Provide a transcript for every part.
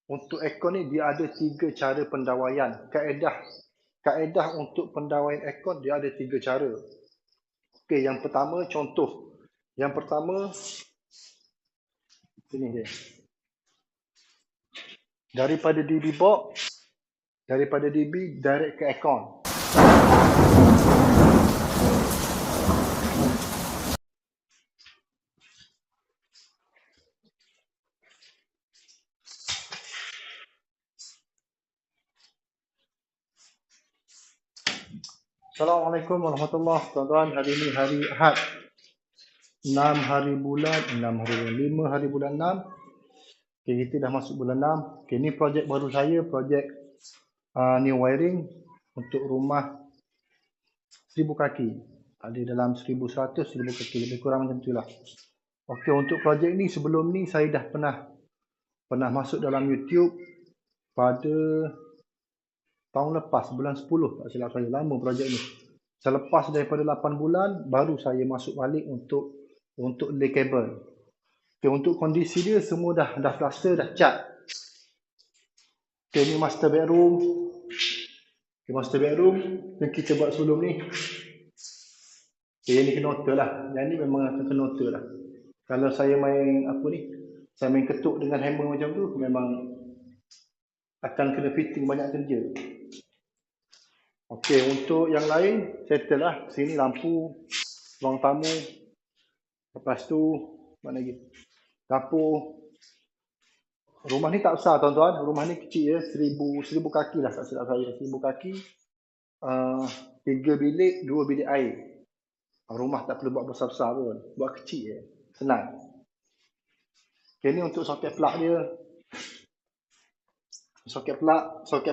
Untuk aircon ni dia ada 3 cara pendawaian. Kaedah untuk pendawaian aircon dia ada 3 cara. Okey, yang pertama contoh. Yang pertama sini dia. Daripada DB box, daripada DB direct ke aircon. Assalamualaikum warahmatullahi wabarakatuh. Tuan-tuan, hari ini hari Ahad. 5 hari bulan 6. Okay, kita dah masuk bulan 6. Okay, ni projek baru saya, projek new wiring untuk rumah 1000 kaki. Ada dalam 1100, 1000 kaki, lebih kurang macam tu lah. Okay, untuk projek ni sebelum ni saya dah pernah masuk dalam YouTube pada tahun lepas, bulan 10 tak silap saya. Lama projek ni. Selepas daripada 8 bulan, baru saya masuk balik untuk lay kabel. Okay, untuk kondisi dia semua dah plaster, dah cat. Okay, ni master bedroom. Okay, master bedroom yang kita buat sebelum ni. Okay, yang ni kena otter lah. Yang ni memang akan kena otter lah. Kalau saya main saya main ketuk dengan hammer macam tu, memang akan kena fitting banyak kerja. Okey, untuk yang lain settle lah. Sini lampu, ruang tamu. Lepas tu mana lagi? Dapur. Rumah ni tak besar tuan-tuan. Rumah ni kecil je, 1000 kaki lah tak silap saya. 1000 kaki. 3 bilik, 2 bilik air. Rumah tak perlu buat besar-besar pun. Buat kecil je. Senang. Okay, ni untuk soket plug dia. Soket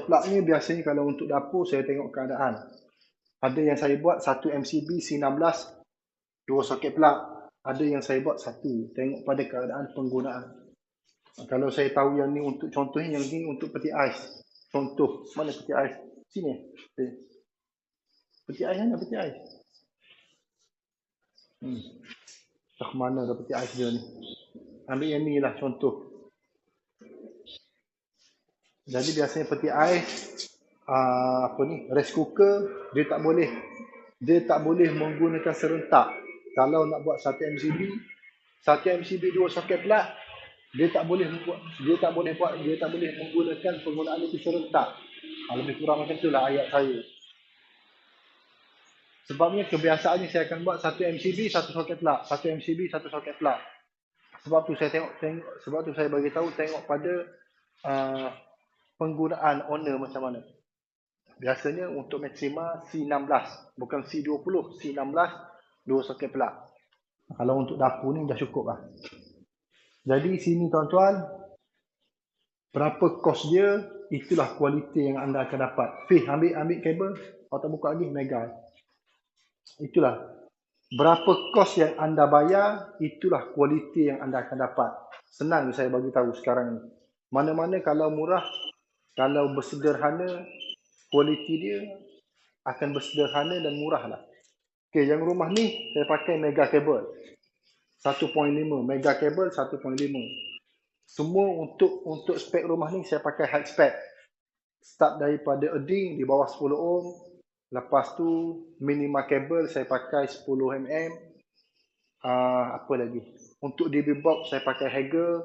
plug ni biasanya kalau untuk dapur saya tengok keadaan. Ada yang saya buat 1 MCB C16, 2 soket plug. Ada yang saya buat 1. Tengok pada keadaan penggunaan. Kalau saya tahu yang ni untuk contohnya, yang ni untuk peti ais. Contoh, mana peti ais? Sini. Peti ais mana peti ais? Tak mana dah peti ais dia ni. Ambil yang ni lah contoh. Jadi biasanya peti ais, rice cooker, dia tak boleh menggunakan serentak. Kalau nak buat 1 MCB 2 soket plug, dia tak boleh menggunakan penggunaan itu serentak. Lebih kurang macam itulah ayat saya. Sebabnya kebiasaannya saya akan buat 1 MCB 1 soket plug, 1 MCB 1 soket plug. Sebab tu saya bagi tahu tengok pada penggunaan owner macam mana. Biasanya untuk maksima C16, bukan C20, C16 2 soket plug. Kalau untuk dapur ni dah cukup lah. Jadi sini tuan-tuan, berapa kos dia, itulah kualiti yang anda akan dapat. Fih, ambil kabel, atau buka lagi mega. Itulah berapa kos yang anda bayar, itulah kualiti yang anda akan dapat. Senang saya bagi tahu sekarang ni. Mana-mana kalau murah, kalau bersederhana, kualiti dia akan bersederhana dan murah lah. Okay, yang rumah ni saya pakai mega kabel 1.5, mega kabel 1.5. Semua untuk spek rumah ni saya pakai high spec. Start daripada earding di bawah 10 ohm. Lepas tu minima kabel saya pakai 10 mm. Apa lagi? Untuk DB box saya pakai Hager.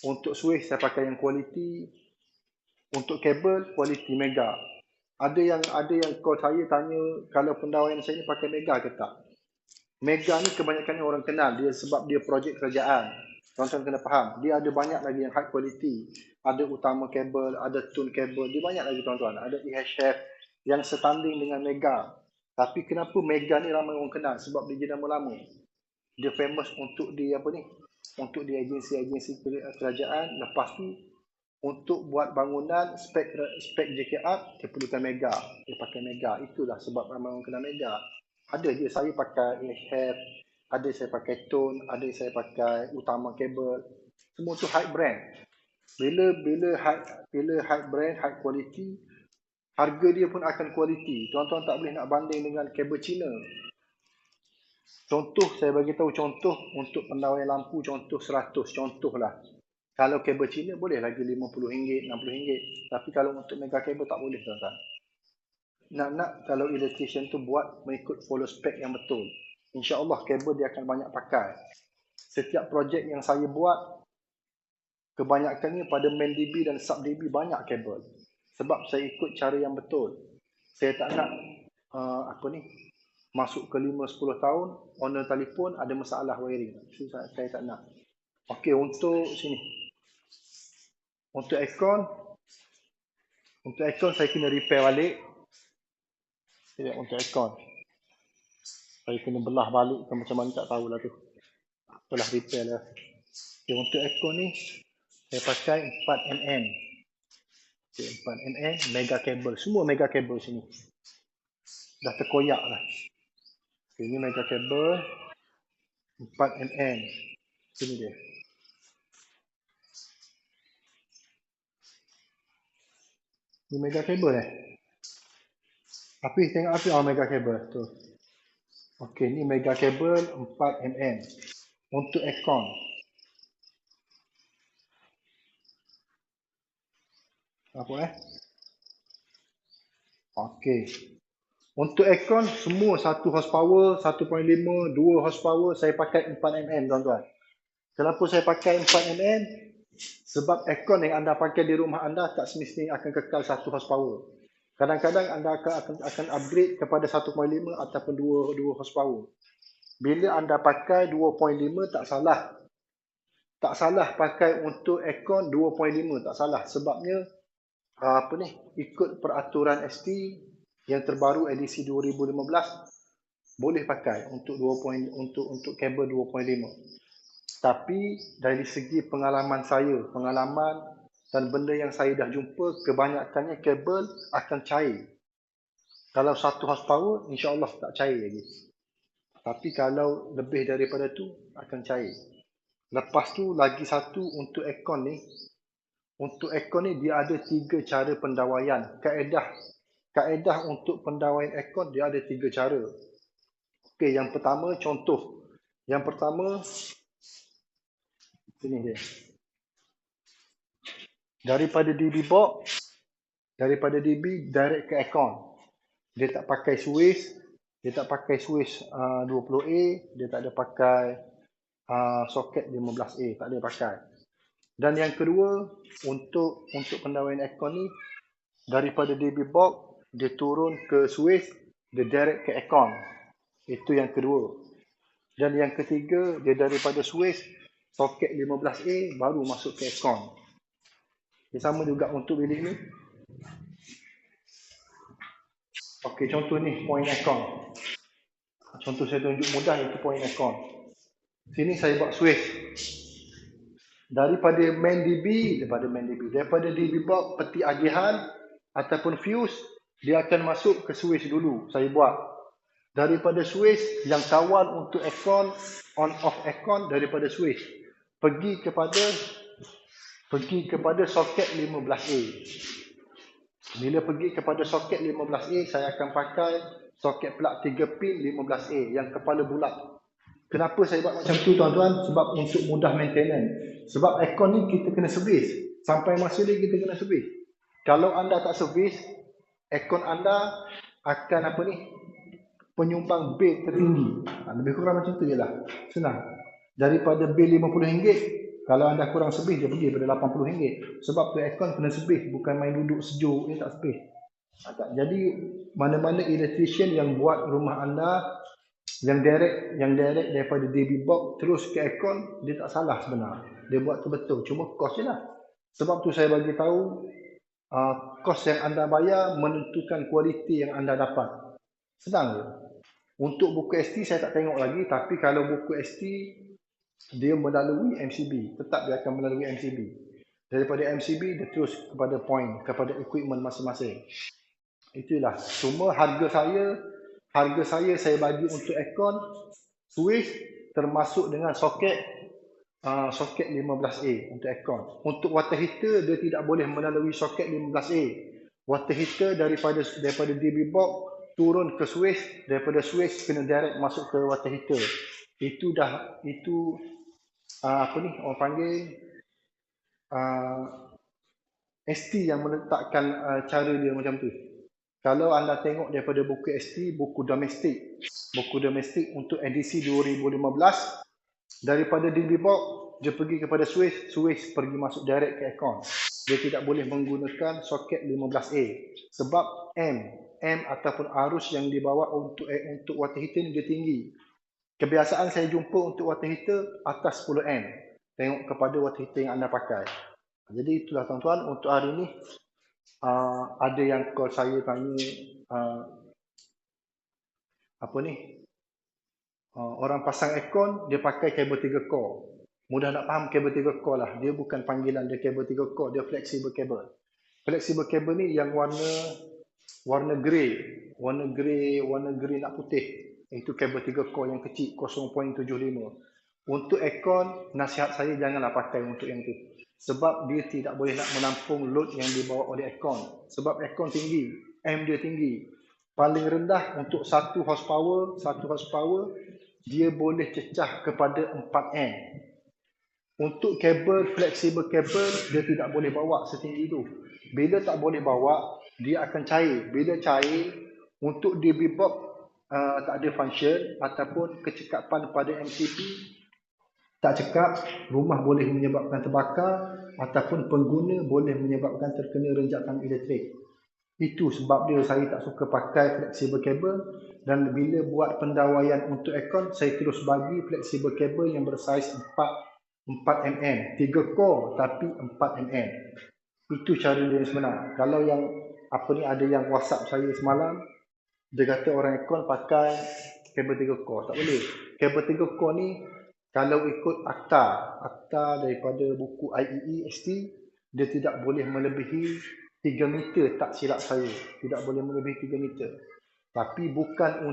Untuk switch saya pakai yang kualiti. Untuk kabel kualiti mega. Ada yang call saya tanya kalau pendawaian saya ni pakai mega ke tak. Mega ni kebanyakan orang kenal dia sebab dia projek kerajaan. Tuan-tuan kena faham, dia ada banyak lagi yang high quality. Ada utama kabel, ada tune kabel, dia banyak lagi tuan-tuan. Ada EHF yang setanding dengan mega. Tapi kenapa mega ni ramai orang kenal? Sebab dia jenama lama. Dia famous untuk di untuk di agensi-agensi kerajaan. Lepas tu untuk buat bangunan spek JKR dia perlukan mega. Dia pakai mega. Itulah sebab ramai orang kenal mega. Ada je saya pakai EHF, ada saya pakai tone, ada saya pakai utama kabel. Semua tu high brand. Bila high brand, high quality, harga dia pun akan quality. Tuan-tuan tak boleh nak banding dengan kabel Cina. Contoh, saya bagi tahu contoh untuk pendawaian lampu, contoh 100, contoh lah. Kalau kabel Cina boleh lagi RM50, RM60. Tapi kalau untuk mega kabel tak boleh, tuan-tuan. Nak kalau electrician tu buat mengikut follow spec yang betul, insya-Allah kabel dia akan banyak pakai. Setiap projek yang saya buat, kebanyakannya pada main DB dan sub DB banyak kabel. Sebab saya ikut cara yang betul. Saya tak nak masuk ke 5-10 tahun, owner telefon ada masalah wiring. Saya tak nak. Okey, untuk sini. Untuk aircon saya kena repair balik. Untuk aircon saya kena belah balik ke macam mana tak tahulah tu. Itulah repair lah. Okay, untuk aircon ni saya pakai 4mm. Okay, 4mm mega kabel. Semua mega kabel sini. Dah terkoyak lah. Okay, ini mega kabel 4mm. Sini dia. Ini mega kabel Api tengok api mega kabel tu. Okey, ni mega kabel 4mm untuk aircon. Apa Okey. Untuk aircon semua 1 horsepower, 1.5, 2 horsepower saya pakai 4mm tuan-tuan. Kenapa saya pakai 4mm? Sebab aircon yang anda pakai di rumah anda tak semestinya akan kekal 1 horsepower. Kadang-kadang anda akan upgrade kepada 1.5 ataupun 2 horsepower. Bila anda pakai 2.5 tak salah. Tak salah pakai untuk aircon 2.5 tak salah. Sebabnya ikut peraturan ST yang terbaru edisi 2015 boleh pakai untuk untuk kabel 2.5. Tapi dari segi pengalaman dan benda yang saya dah jumpa, kebanyakannya kabel akan cair. Kalau 1 horsepower insya-Allah tak cair lagi. Tapi kalau lebih daripada tu akan cair. Lepas tu lagi satu untuk aircon ni. Untuk aircon ni dia ada 3 cara pendawaian. Kaedah untuk pendawaian aircon dia ada 3 cara. Okey, yang pertama contoh. Yang pertama sini dia. Daripada DB box, daripada DB direct ke aircon. Dia tak pakai switch, 20A, dia tak ada pakai soket 15A, tak ada pakai. Dan yang kedua, untuk pendawaian aircon ni daripada DB box dia turun ke switch, dia direct ke aircon. Itu yang kedua. Dan yang ketiga, dia daripada switch soket 15A baru masuk ke aircon. Dia sama juga untuk bilik ni. Okey, contoh ni point aircon. Contoh saya tunjuk mudah iaitu point aircon. Sini saya buat switch. Daripada DB box peti agihan ataupun fuse, dia akan masuk ke switch dulu. Saya buat. Daripada switch yang kawal untuk aircon, on off aircon daripada switch. Pergi kepada soket 15A. Bila pergi kepada soket 15A, saya akan pakai soket plug 3 pin 15A yang kepala bulat. Kenapa saya buat macam tu tuan-tuan? Sebab untuk mudah maintenance. Sebab aircon ni kita kena servis. Sampai masa ni kita kena servis. Kalau anda tak servis, aircon anda akan penyumbang bil tertinggi. Lebih kurang macam tu je lah. Senang. Daripada bil RM50, kalau anda kurang servis, dia pergi pada RM80. Sebab tu aircon kena servis. Bukan main duduk sejuk, tak servis. Jadi, mana-mana electrician yang buat rumah anda, yang direct daripada DB box terus ke aircon, dia tak salah sebenarnya. Dia buat tu betul. Cuma kos je lah. Sebab tu saya bagi tahu, kos yang anda bayar menentukan kualiti yang anda dapat. Senang je. Untuk buku ST saya tak tengok lagi, tapi kalau buku ST dia melalui MCB, tetap dia akan melalui MCB. Daripada MCB dia terus kepada point, kepada equipment masing-masing. Itulah. Cuma harga saya bagi untuk aircon switch termasuk dengan soket 15A untuk aircon. Untuk water heater dia tidak boleh melalui soket 15A. Water heater daripada DB box turun ke switch, daripada switch kena direct masuk ke water heater. Itu orang panggil ST yang meletakkan cara dia macam tu. Kalau anda tengok daripada buku ST, buku domestik untuk edisi 2015, daripada DBbox dia pergi kepada Suez pergi masuk direct ke aircon. Dia tidak boleh menggunakan soket 15A sebab M ataupun arus yang dibawa untuk water heater ni dia tinggi. Kebiasaan saya jumpa untuk water heater atas 10 amp. Tengok kepada water heater yang anda pakai. Jadi itulah tuan-tuan, untuk hari ni ada yang call saya tanya orang pasang aircon dia pakai kabel 3 core. Mudah nak faham kabel 3 core lah. Dia bukan panggilan dia kabel 3 core, dia flexible cable. Flexible cable ni yang warna grey, warna grey nak putih. Itu kabel 3 core yang kecil 0.75. Untuk aircon, nasihat saya janganlah pakai untuk yang tu. Sebab dia tidak boleh nak menampung load yang dibawa oleh aircon. Sebab aircon tinggi, M dia tinggi. Paling rendah untuk 1 horsepower dia boleh cecah kepada 4 amp. Untuk kabel, flexible kabel, dia tidak boleh bawa setinggi itu. Bila tak boleh bawa, dia akan cair. Bila cair, untuk DB-box tak ada function ataupun kecekapan pada MCP tak cekap, rumah boleh menyebabkan terbakar ataupun pengguna boleh menyebabkan terkena renjakan elektrik. Itu sebab dia saya tak suka pakai flexible cable, dan bila buat pendawaian untuk aircon, saya terus bagi flexible cable yang bersaiz 4mm, 3 core tapi 4mm. Itu cara dia sebenar. Kalau yang ada yang WhatsApp saya semalam, dia kata orang aircon pakai kabel 3 core. Tak boleh. Kabel 3 core ni kalau ikut akta daripada buku IEE ST, dia tidak boleh melebihi 3 meter, tak silap saya. Tidak boleh melebihi 3 meter. Tapi bukan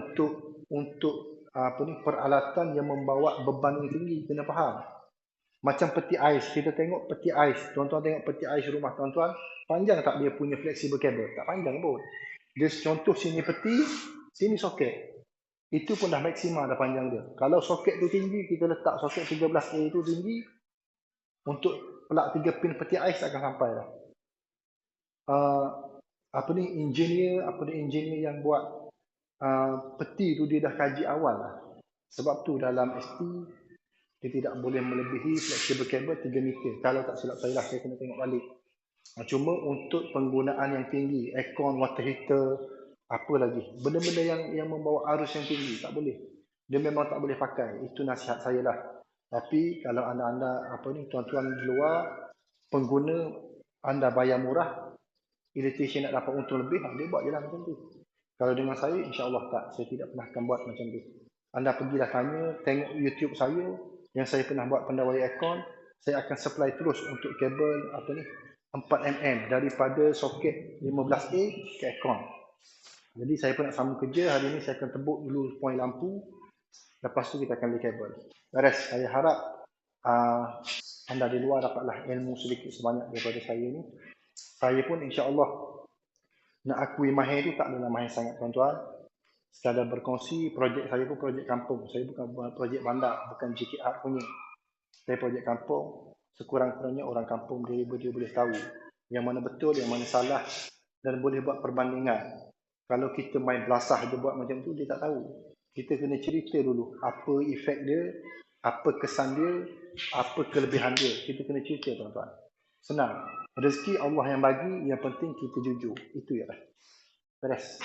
untuk peralatan yang membawa beban yang tinggi. Kena faham. Macam peti ais. Kita tengok peti ais. Tuan-tuan tengok peti ais rumah tuan-tuan. Panjang tak dia punya flexible cable? Tak panjang pun. Dia contoh sini peti, sini soket. Itu pun dah maksima dah panjang dia. Kalau soket tu tinggi, kita letak soket 13A tu tinggi, untuk pelak 3 pin peti ais akan sampai lah. Engineer yang buat peti tu dia dah kaji awal lah. Sebab tu dalam ST dia tidak boleh melebihi flexible cable 3 meter. Kalau tak silap saya lah, saya kena tengok balik. Cuma untuk penggunaan yang tinggi, aircon, water heater, apa lagi, benda-benda yang membawa arus yang tinggi, tak boleh. Dia memang tak boleh pakai. Itu nasihat saya lah. Tapi kalau anda tuan-tuan di luar, pengguna, anda bayar murah, electrician nak dapat untung lebih, dia buat je lah macam tu. Kalau dengan saya, insya-Allah tak. Saya tidak pernah akan buat macam tu. Anda pergilah tanya, tengok YouTube saya, yang saya pernah buat pendawai aircon, saya akan supply terus untuk kabel 4mm daripada soket 15A ke aircon. Jadi saya pun nak sambung kerja, hari ni saya akan tebuk dulu poin lampu, lepas tu kita akan beli kabel. Beres, saya harap anda di luar dapatlah ilmu sedikit sebanyak daripada saya ni. Saya pun insya-Allah nak akui mahir tu tak adalah mahir sangat tuan-tuan. Sekadar berkongsi, projek saya pun projek kampung. Saya bukan projek bandar, bukan JKR punya. Saya projek kampung, sekurang-kurangnya orang kampung dia boleh tahu yang mana betul, yang mana salah, dan boleh buat perbandingan. Kalau kita main belasah je buat macam tu, dia tak tahu. Kita kena cerita dulu apa efek dia, apa kesan dia, apa kelebihan dia. Kita kena cerita tuan-tuan. Senang. Rezeki Allah yang bagi, yang penting kita jujur. Itu ya lah. Beres.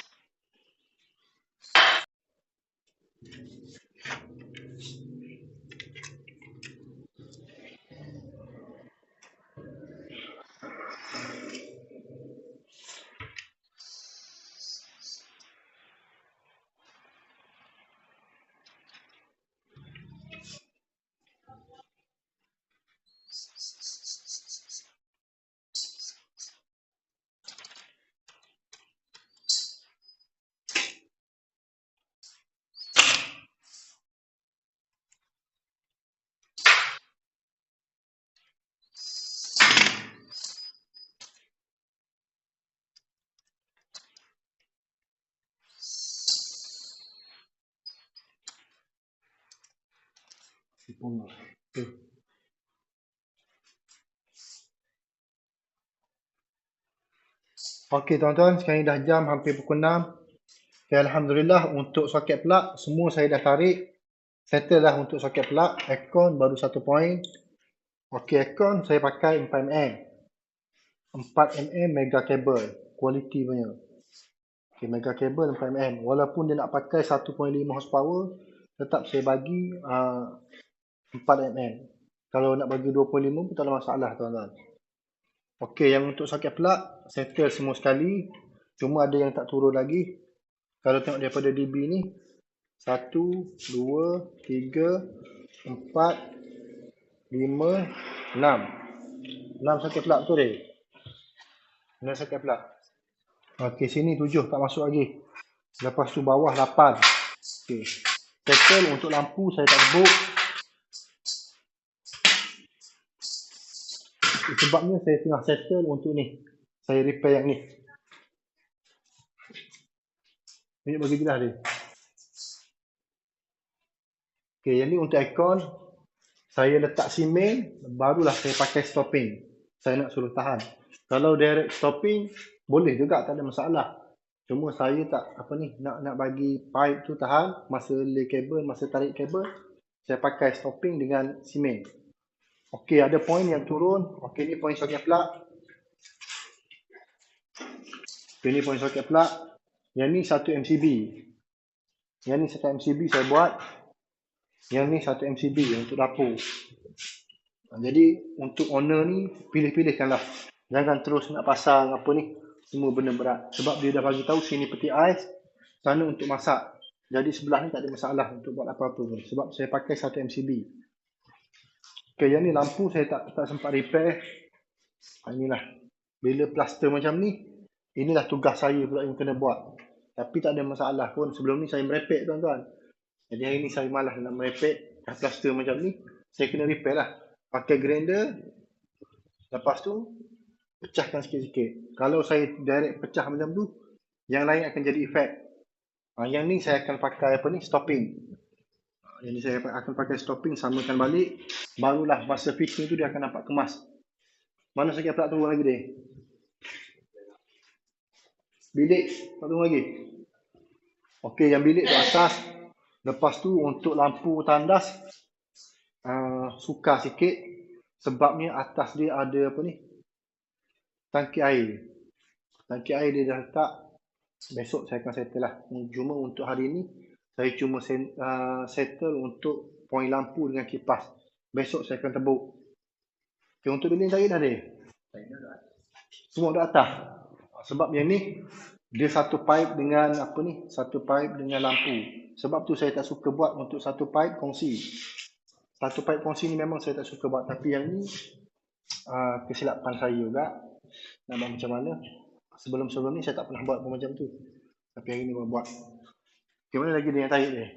Okay. Okey tuan-tuan, sekarang dah jam hampir pukul 6. Okay, Alhamdulillah untuk soket plug semua saya dah tarik. Settle dah untuk soket plug. Aircon baru 1 poin. Okey, aircon saya pakai 4mm. 4mm mega cable. Quality punya. Okey, mega cable 4mm. Walaupun dia nak pakai 1.5 horsepower, tetap saya bagi 4mm. Kalau nak bagi 2.5 pun tak ada masalah tuan-tuan. Okey, yang untuk soket plug settle semua sekali. Cuma ada yang tak turun lagi. Kalau tengok daripada DB ni 1, 2, 3, 4, 5, 6. 6 soket plug tu dia. 6 soket plug. Okey, sini 7 tak masuk lagi. Lepas tu bawah 8. Okey. Settle untuk lampu saya tak sebut. Sebabnya saya tengah settle untuk ni. Saya repair yang ni. Ini bagi jelas dia. Okey, yang ni untuk aircon. Saya letak simen, barulah saya pakai stopping. Saya nak suruh tahan. Kalau direct stopping, boleh juga, tak ada masalah. Cuma saya tak, nak bagi pipe tu tahan, masa lay kabel, masa tarik kabel, saya pakai stopping dengan simen. Okey, ada poin yang turun. Okey, ni poin soket plug. Okey, ni poin soket plug. Yang ni 1 MCB. Yang ni 1 MCB saya buat. Yang ni 1 MCB untuk dapur. Jadi untuk owner ni pilih-pilihkanlah. Jangan terus nak pasang apa ni, semua benda berat. Sebab dia dah bagi tahu sini peti ais, sana untuk masak. Jadi sebelah ni tak ada masalah untuk buat apa-apa pun. Sebab saya pakai 1 MCB. Okey, yang ni lampu saya tak sempat repair. Inilah. Bila plaster macam ni, inilah tugas saya pula yang kena buat. Tapi tak ada masalah pun. Sebelum ni saya merepek tuan-tuan. Jadi hari ni saya malas nak merepek. Dah plaster macam ni, saya kena repair lah. Pakai grinder. Lepas tu pecahkan sikit-sikit. Kalau saya direct pecah macam tu, yang lain akan jadi efek. Yang ni saya akan pakai stopping. Yang ni saya akan pakai stopping, samakan balik. Barulah masa fitting tu dia akan nampak kemas. Mana sakit plug turun lagi dia? Bilik tak turun lagi. Okey, yang bilik tu atas. Lepas tu untuk lampu tandas, sukar sikit. Sebabnya atas dia ada tangki air. Tangki air dia dah letak. Besok saya akan settle lah. Cuma untuk hari ni, saya cuma settle untuk poin lampu dengan kipas. Besok saya akan tebuk. Okay, untuk dinding tarik dah dia. Semua dah atas. Sebab yang ni, dia satu pipe dengan satu pipe dengan lampu. Sebab tu saya tak suka buat untuk satu pipe kongsi. Satu pipe kongsi ni memang saya tak suka buat. Tapi yang ni, kesilapan saya juga. Nak buat macam mana. Sebelum-sebelum ni saya tak pernah buat macam tu. Tapi hari ni buat. Okay, mana lagi dia yang tarik dia?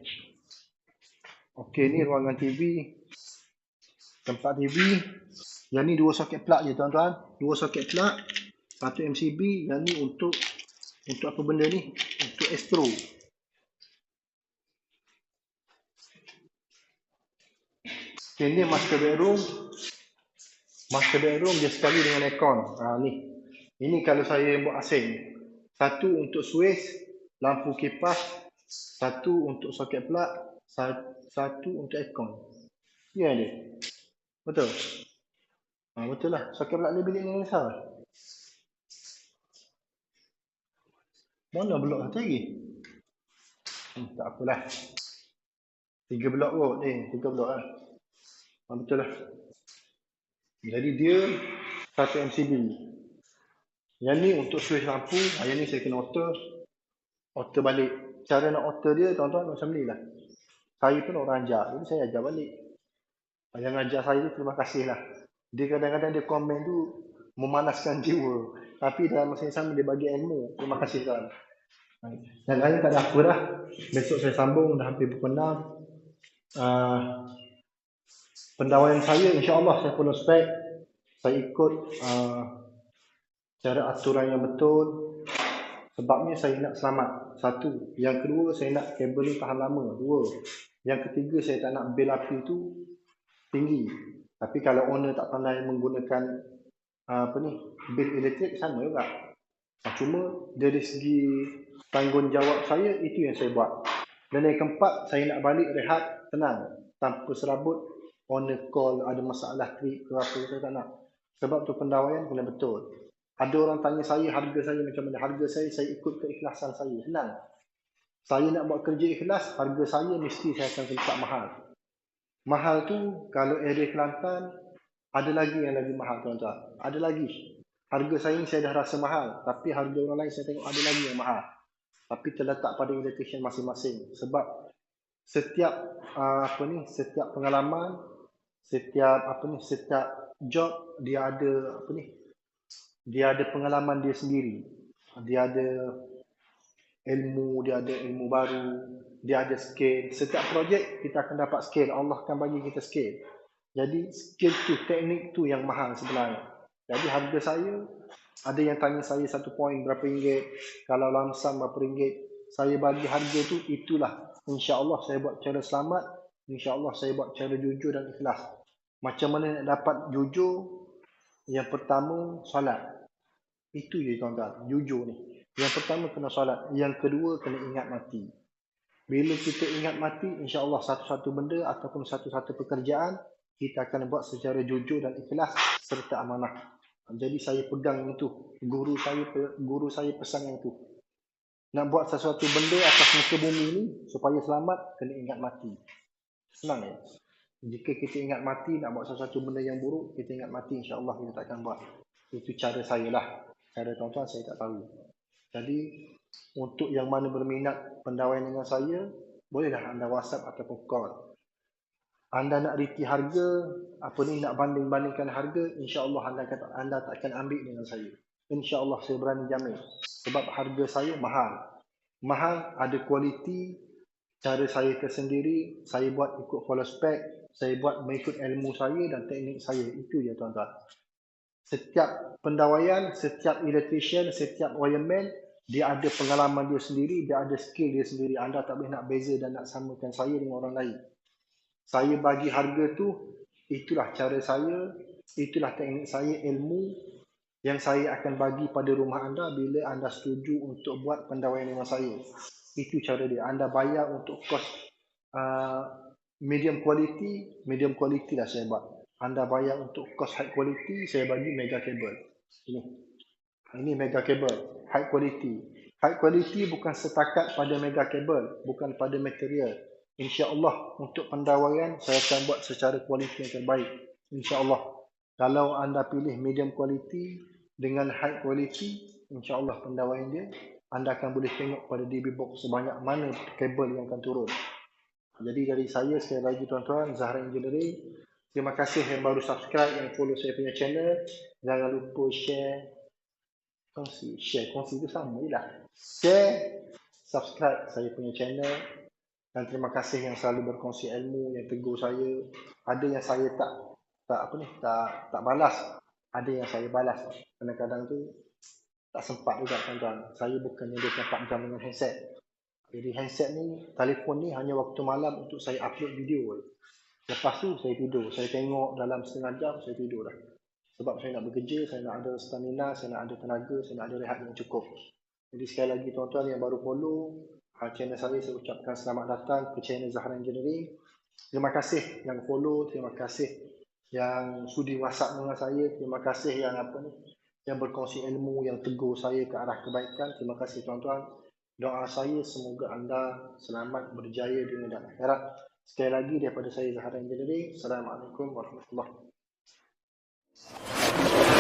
Okey, ni ruangan TV. Tempat TV. Yang ni 2 soket plug je tuan-tuan. 2 soket plug. 1 MCB. Yang ni untuk apa benda ni? Untuk Astro. Okay, ni master bedroom. Master bedroom dia sekali dengan aircon. Ni. Ini kalau saya buat asing. Satu untuk switch, lampu kipas. Satu untuk soket plug. Satu untuk aircon. Ya dia. Betul? Betul lah. Soket plug ni bilik ni besar. Mana blok satu lagi? Tak apalah. 3 blok kot ni. 3 blok lah. Betul lah. Jadi dia 1 MCB. Yang ni untuk switch lampu. Yang ni saya kena alter balik. Cara nak alter dia tuan-tuan macam ni lah. Saya pun orang ajar. Jadi saya ajar balik. Yang ajar saya tu terima kasih lah. Dia kadang-kadang dia komen tu memanaskan jiwa. Tapi dalam masa yang sama dia bagi ilmu. Terima kasih tuan. Yang lain tak ada apa dah. Besok saya sambung dah hampir pukul 6. Pendawaian saya insya-Allah saya follow spek. Saya ikut cara aturan yang betul. Sebabnya saya nak selamat. 1. Yang kedua, saya nak kabel ni tahan lama. 2. Yang ketiga, saya tak nak bil api tu tinggi. Tapi kalau owner tak pandai menggunakan bil elektrik, sama juga. Cuma dari segi tanggungjawab saya, itu yang saya buat. Dan yang keempat, saya nak balik rehat tenang, tanpa serabut, on the call, ada masalah trip ke apa, saya tak nak. Sebab tu pendawaian kena betul. Ada orang tanya saya harga saya macam mana. Harga saya ikut keikhlasan saya. Senang. Saya nak buat kerja ikhlas, harga saya mesti saya akan letak mahal. Mahal tu kalau area Kelantan, ada lagi yang lagi mahal tuan-tuan. Ada lagi. Harga saya dah rasa mahal, tapi harga orang lain saya tengok ada lagi yang mahal. Tapi terletak pada illustration masing-masing. Sebab setiap setiap pengalaman, setiap job dia ada dia ada pengalaman dia sendiri. Dia ada ilmu, dia ada ilmu baru, dia ada skill. Setiap projek kita akan dapat skill. Allah akan bagi kita skill. Jadi skill tu, teknik tu yang mahal sebenarnya. Jadi harga saya, ada yang tanya saya 1 poin berapa ringgit, kalau lamsam berapa ringgit. Saya bagi harga tu, itulah. InsyaAllah saya buat cara selamat. InsyaAllah saya buat cara jujur dan ikhlas. Macam mana nak dapat jujur? Yang pertama, solat. Itu je tuan-tuan, jujur ni. Yang pertama kena solat. Yang kedua kena ingat mati. Bila kita ingat mati, insya-Allah satu-satu benda ataupun satu-satu pekerjaan kita akan buat secara jujur dan ikhlas serta amanah. Jadi saya pegang itu. Guru saya pesan yang itu. Nak buat sesuatu benda atas muka bumi ni supaya selamat, kena ingat mati. Senang ya. Jika kita ingat mati, nak buat sesuatu benda yang buruk, kita ingat mati, insya-Allah kita tak akan buat. Itu cara saya lah. Cara tuan-tuan saya tak tahu. Jadi untuk yang mana berminat pendawaian dengan saya, bolehlah anda WhatsApp ataupun call. Anda nak reti harga, nak banding-bandingkan harga, insya-Allah anda tak akan ambil dengan saya. Insya-Allah saya berani jamin. Sebab harga saya mahal. Mahal, ada kualiti, cara saya tersendiri, saya buat ikut follow spec, saya buat mengikut ilmu saya dan teknik saya. Itu je tuan-tuan. Setiap pendawaian, setiap electrician, setiap wireman, dia ada pengalaman dia sendiri, dia ada skill dia sendiri. Anda tak boleh nak beza dan nak samakan saya dengan orang lain. Saya bagi harga tu, itulah cara saya, itulah teknik saya, ilmu yang saya akan bagi pada rumah anda bila anda setuju untuk buat pendawaian dengan saya. Itu cara dia. Anda bayar untuk kos medium quality lah saya buat. Anda bayar untuk kos high quality, saya bagi mega cable. Ini mega cable, high quality. High quality bukan setakat pada mega cable, bukan pada material. InsyaAllah untuk pendawaian saya akan buat secara kualiti yang terbaik. InsyaAllah. Kalau anda pilih medium quality dengan high quality, insyaAllah pendawaian dia, anda akan boleh tengok pada DB box sebanyak mana kabel yang akan turun. Jadi dari saya, sekali lagi tuan-tuan, Zahra Engineering. Terima kasih yang baru subscribe, yang follow saya punya channel. Jangan lupa share, kongsi itu sama je lah. Share, subscribe saya punya channel. Dan terima kasih yang selalu berkongsi ilmu, yang tegur saya. Ada yang saya tak balas. Ada yang saya balas. Kadang-kadang tu tak sempat juga tuan-tuan. Saya bukannya dia 4 jam dengan handset. Jadi handset ni, telefon ni hanya waktu malam untuk saya upload video. Lepas tu saya tidur. Saya tengok dalam setengah jam, saya tidur dah. Sebab saya nak bekerja, saya nak ada stamina, saya nak ada tenaga, saya nak ada rehat yang cukup. Jadi sekali lagi tuan-tuan yang baru follow channel saya ucapkan selamat datang ke channel Zahra Engineering. Terima kasih yang follow, terima kasih yang sudi WhatsApp dengan saya, terima kasih yang berkongsi ilmu, yang tegur saya ke arah kebaikan. Terima kasih tuan-tuan. Doa saya semoga anda selamat berjaya dunia dan akhirat. Sekali lagi daripada saya Zahra Engineering. Assalamualaikum warahmatullahi wabarakatuh.